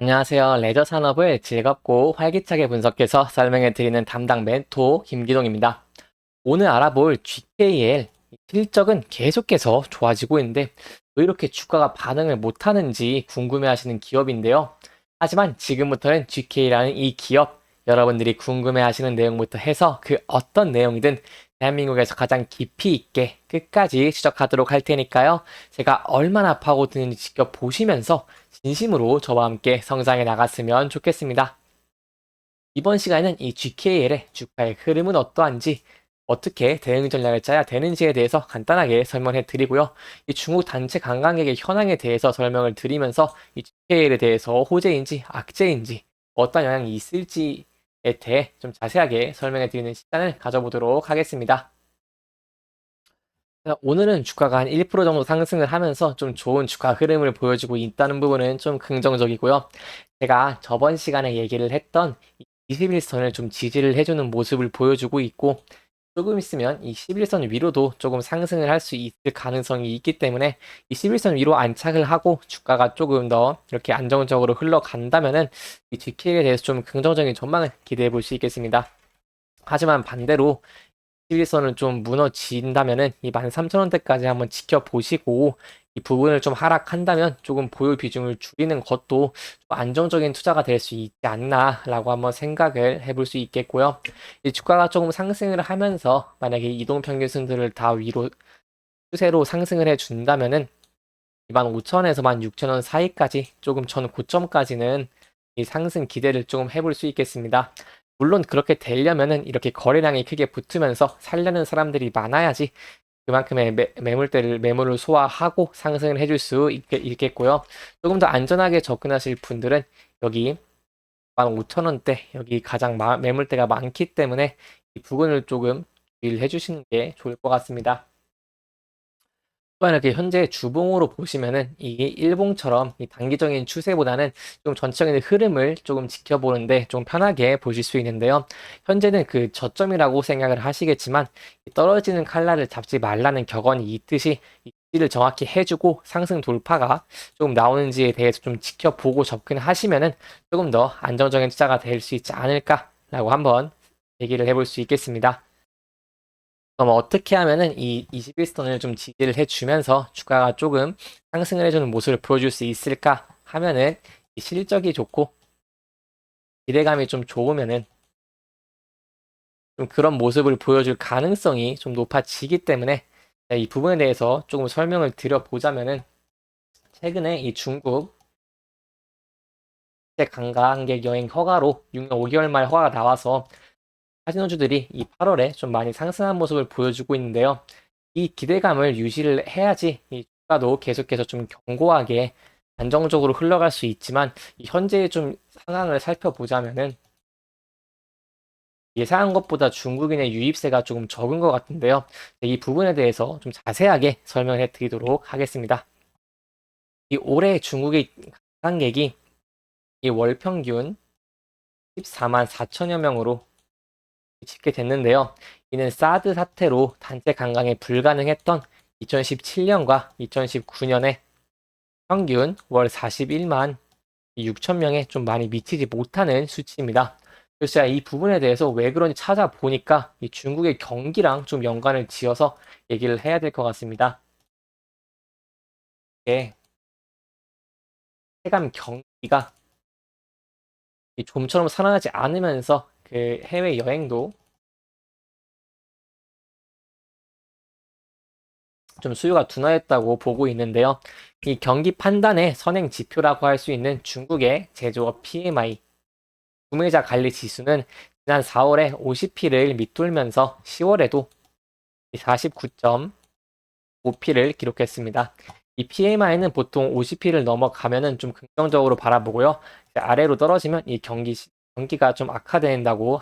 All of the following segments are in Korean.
안녕하세요. 레저 산업을 즐겁고 활기차게 분석해서 설명해 드리는 담당 멘토 김기동입니다. 오늘 알아볼 GKL 실적은 계속해서 좋아지고 있는데 왜 이렇게 주가가 반응을 못하는지 궁금해 하시는 기업인데요. 하지만 지금부터는 GK라는 이 기업 여러분들이 궁금해 하시는 내용부터 해서 그 어떤 내용이든 대한민국에서 가장 깊이 있게 끝까지 추적하도록 할 테니까요. 제가 얼마나 파고드는지 지켜보시면서 진심으로 저와 함께 성장해 나갔으면 좋겠습니다. 이번 시간에는 이 GKL의 주가의 흐름은 어떠한지, 어떻게 대응 전략을 짜야 되는지에 대해서 간단하게 설명해 드리고요. 이 중국 단체 관광객의 현황에 대해서 설명을 드리면서 이 GKL에 대해서 호재인지 악재인지 어떤 영향이 있을지에 대해 좀 자세하게 설명해 드리는 시간을 가져보도록 하겠습니다. 오늘은 주가가 한 1% 정도 상승을 하면서 좀 좋은 주가 흐름을 보여주고 있다는 부분은 좀 긍정적이고요. 제가 저번 시간에 얘기를 했던 21선을 좀 지지를 해주는 모습을 보여주고 있고, 조금 있으면 이 11선 위로도 조금 상승을 할 수 있을 가능성이 있기 때문에 이 11선 위로 안착을 하고 주가가 조금 더 이렇게 안정적으로 흘러간다면은 이 GK에 대해서 좀 긍정적인 전망을 기대해 볼 수 있겠습니다. 하지만 반대로 11선을 좀 무너진다면은 이 13,000원대까지 한번 지켜보시고 이 부분을 좀 하락한다면 조금 보유 비중을 줄이는 것도 좀 안정적인 투자가 될 수 있지 않나라고 한번 생각을 해볼 수 있겠고요. 이 주가가 조금 상승을 하면서 만약에 이동평균선들을 다 위로 추세로 상승을 해준다면은 25,000원에서 16,000원 사이까지 조금 전 고점까지는 이 상승 기대를 조금 해볼 수 있겠습니다. 물론 그렇게 되려면은 이렇게 거래량이 크게 붙으면서 살려는 사람들이 많아야지 그만큼의 매물을 소화하고 상승을 해줄 수 있겠고요. 조금 더 안전하게 접근하실 분들은 여기 15,000원대 여기 가장 매물대가 많기 때문에 이 부분을 조금 주의를 해주시는 게 좋을 것 같습니다. 또한 이렇게 현재 주봉으로 보시면은 이게 일봉처럼 이 단기적인 추세보다는 좀 전체적인 흐름을 조금 지켜보는데 좀 편하게 보실 수 있는데요. 현재는 그 저점이라고 생각을 하시겠지만 떨어지는 칼날을 잡지 말라는 격언이 있듯이 이 지지를 정확히 해주고 상승 돌파가 조금 나오는지에 대해서 좀 지켜보고 접근하시면은 조금 더 안정적인 투자가 될 수 있지 않을까라고 한번 얘기를 해볼 수 있겠습니다. 그럼 어떻게 하면은 이 21선을 좀 지지를 해주면서 주가가 조금 상승을 해주는 모습을 보여줄 수 있을까 하면은 이 실적이 좋고 기대감이 좀 좋으면은 좀 그런 모습을 보여줄 가능성이 좀 높아지기 때문에 이 부분에 대해서 조금 설명을 드려보자면은 최근에 이 중국 관광객 여행 허가로 6년 5개월 말 허가가 나와서 카지노주들이 이 8월에 좀 많이 상승한 모습을 보여주고 있는데요. 이 기대감을 유지를 해야지 이 주가도 계속해서 좀 견고하게 안정적으로 흘러갈 수 있지만 이 현재의 좀 상황을 살펴보자면은 예상한 것보다 중국인의 유입세가 조금 적은 것 같은데요. 이 부분에 대해서 좀 자세하게 설명해 드리도록 하겠습니다. 이 올해 중국의 관광객이 이 월 평균 14만 4천여 명으로 짓게 됐는데요. 이는 사드 사태로 단체 관광이 불가능했던 2017년과 2019년에 평균 월 41만 6천 명에 좀 많이 미치지 못하는 수치입니다. 그래서 제가 이 부분에 대해서 왜 그런지 찾아보니까 이 중국의 경기랑 좀 연관을 지어서 얘기를 해야 될 것 같습니다. 이게 체감 경기가 좀처럼 살아나지 않으면서 그 해외 여행도 좀 수요가 둔화했다고 보고 있는데요. 이 경기 판단의 선행 지표라고 할 수 있는 중국의 제조업 PMI 구매자 관리 지수는 지난 4월에 50피를 밑돌면서 10월에도 49.5피를 기록했습니다. 이 PMI는 보통 50피를 넘어가면은 좀 긍정적으로 바라보고요. 아래로 떨어지면 이 경기가 좀 악화된다고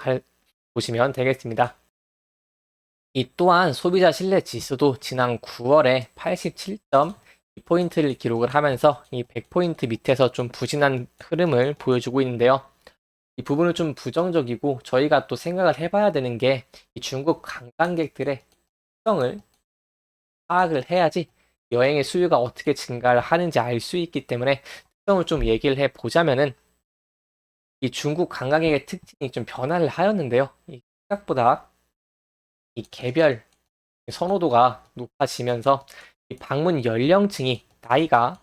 보시면 되겠습니다. 이 또한 소비자 신뢰 지수도 지난 9월에 87.2포인트를 기록을 하면서 이 100포인트 밑에서 좀 부진한 흐름을 보여주고 있는데요. 이 부분은 좀 부정적이고 저희가 또 생각을 해봐야 되는 게 이 중국 관광객들의 특성을 파악을 해야지 여행의 수요가 어떻게 증가를 하는지 알 수 있기 때문에 특성을 좀 얘기를 해보자면은 이 중국 관광객의 특징이 좀 변화를 하였는데요. 이 생각보다 이 개별 선호도가 높아지면서 이 방문 연령층이 나이가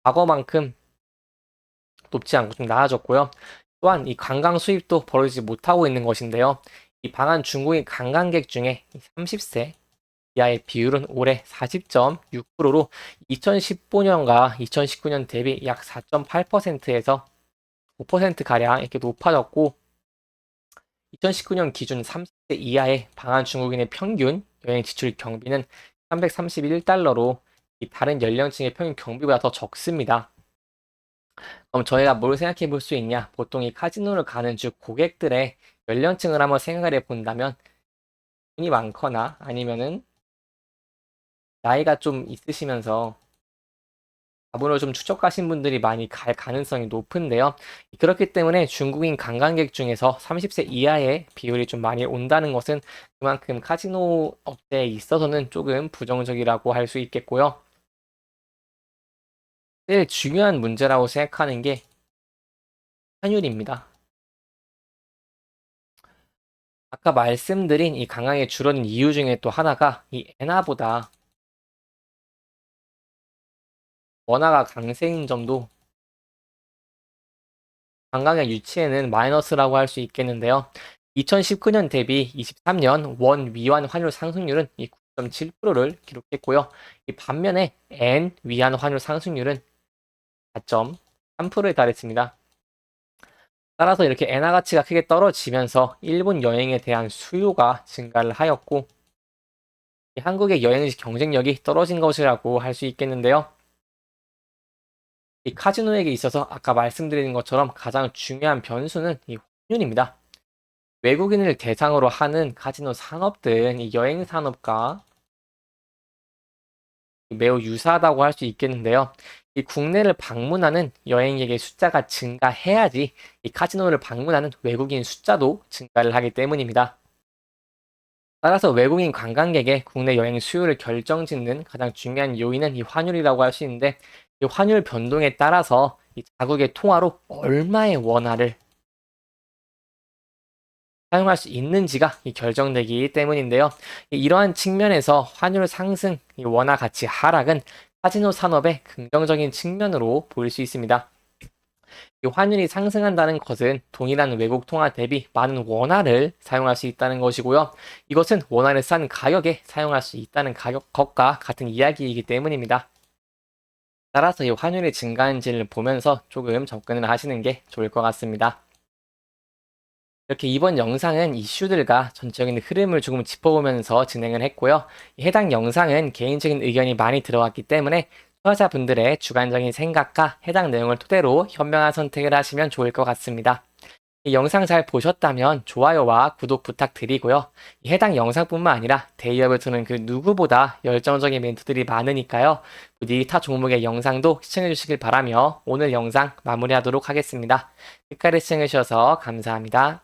과거만큼 높지 않고 좀 나아졌고요. 또한 이 관광 수입도 벌어지지 못하고 있는 것인데요. 이 방한 중국인 관광객 중에 30세 이하의 비율은 올해 40.6%로 2015년과 2019년 대비 약 4.8%에서 5%가량 이렇게 높아졌고 2019년 기준 30세 이하의 방한 중국인의 평균 여행 지출 경비는 331달러로 다른 연령층의 평균 경비보다 더 적습니다. 그럼 저희가 뭘 생각해 볼 수 있냐? 보통 이 카지노를 가는 즉 고객들의 연령층을 한번 생각을 해 본다면 돈이 많거나 아니면은 나이가 좀 있으시면서 자본을 좀 축적하신 분들이 많이 갈 가능성이 높은데요. 그렇기 때문에 중국인 관광객 중에서 30세 이하의 비율이 좀 많이 온다는 것은 그만큼 카지노 업계에 있어서는 조금 부정적이라고 할 수 있겠고요. 제일 중요한 문제라고 생각하는 게 환율입니다. 아까 말씀드린 이 강하게 줄어든 이유 중에 또 하나가 이 엔화보다 원화가 강세인 점도 관광의 유치에는 마이너스라고 할 수 있겠는데요. 2019년 대비 23년 원 위안 환율 상승률은 이 9.7%를 기록했고요. 이 반면에 엔 위안 환율 상승률은 4.3%에 달했습니다. 따라서 이렇게 엔화 가치가 크게 떨어지면서 일본 여행에 대한 수요가 증가를 하였고 한국의 여행지 경쟁력이 떨어진 것이라고 할 수 있겠는데요. 이 카지노에게 있어서 아까 말씀드린 것처럼 가장 중요한 변수는 이 환율입니다. 외국인을 대상으로 하는 카지노 산업들은 이 여행 산업과 매우 유사하다고 할 수 있겠는데요. 이 국내를 방문하는 여행객의 숫자가 증가해야지 이 카지노를 방문하는 외국인 숫자도 증가를 하기 때문입니다. 따라서 외국인 관광객의 국내 여행 수요를 결정짓는 가장 중요한 요인은 이 환율이라고 할 수 있는데 이 환율 변동에 따라서 이 자국의 통화로 얼마의 원화를 사용할 수 있는지가 결정되기 때문인데요. 이러한 측면에서 환율 상승, 원화 가치 하락은 카지노 산업의 긍정적인 측면으로 보일 수 있습니다. 이 환율이 상승한다는 것은 동일한 외국 통화 대비 많은 원화를 사용할 수 있다는 것이고요. 이것은 원화를 싼 가격에 사용할 수 있다는 것과 같은 이야기이기 때문입니다. 따라서 이 환율이 증가한지를 보면서 조금 접근을 하시는 게 좋을 것 같습니다. 이렇게 이번 영상은 이슈들과 전체적인 흐름을 조금 짚어보면서 진행을 했고요. 해당 영상은 개인적인 의견이 많이 들어왔기 때문에 수화자분들의 주관적인 생각과 해당 내용을 토대로 현명한 선택을 하시면 좋을 것 같습니다. 이 영상 잘 보셨다면 좋아요와 구독 부탁드리고요. 해당 영상뿐만 아니라 데이업을 두는 그 누구보다 열정적인 멘토들이 많으니까요. 부디 타 종목의 영상도 시청해 주시길 바라며 오늘 영상 마무리하도록 하겠습니다. 끝까지 시청해 주셔서 감사합니다.